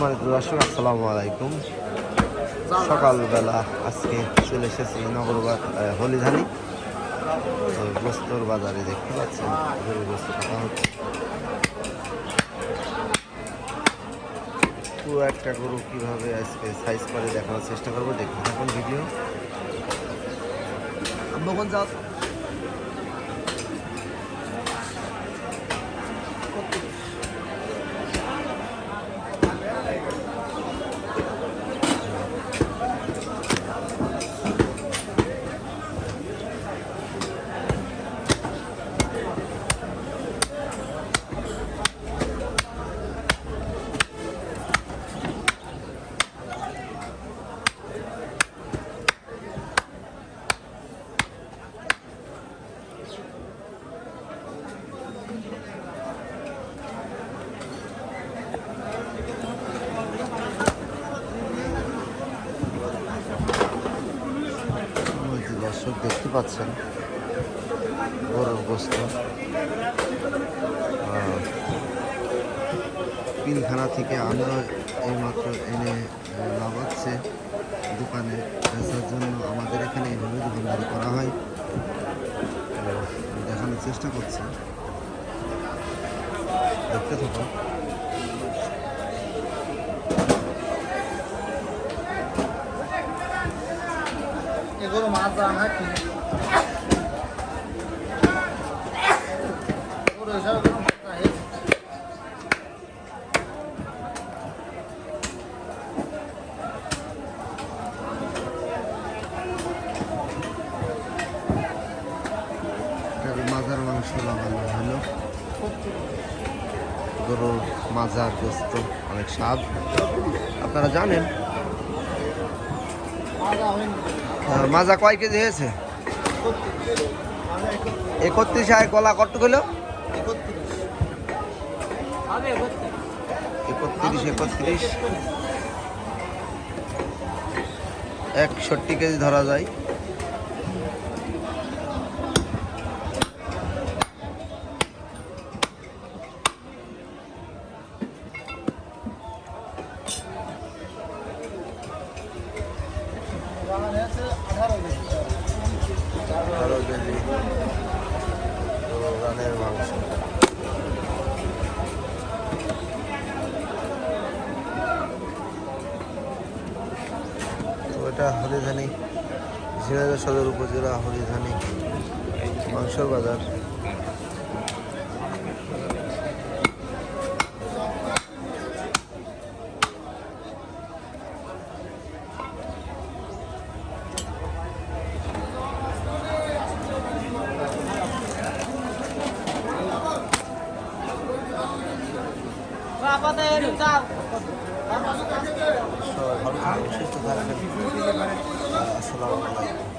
সম্মানিত দর্শক, আসসালামু আলাইকুম। সকালবেলা আজকে চলে এসেছি নগরবাদ হলিধানি। তো গোস্তর বাজারে দেখতে পাচ্ছেন গরুর গোস্ত কাটা হচ্ছে। পুরো একটা গরু কীভাবে আজকে সাইজ করে দেখানোর চেষ্টা করবো, দেখতে থাকুন ভিডিও। আমরা যাও দর্শক দেখতে পাচ্ছেন গরুর গোস্ত পিলখানা থেকে আমরা এইমাত্র এনে লাগাচ্ছে দোকানে বেচার জন্য। আমাদের এখানে এইভাবে দোকানদারি করা হয়, দেখানোর চেষ্টা করছি, দেখতে থাকুন। এগুলো মাছ আনা কি মাজার মাংস লাগানো হলো। গরুর মাজার গোস্ত অনেক স্বাদ, আপনারা জানেন। মাজা কয় কেজি হয়েছে? 31। আর গলা কত কিলো? 31 61 কেজি ধরা যায়। রানের মাংস তো এটা হলিধানি, ঝিনাইদহ সদর উপজেলা হলিধানি মাংসর বাজার। ভালো থাকবেন, সুস্থ থাকবেন। আসসালামু আলাইকুম।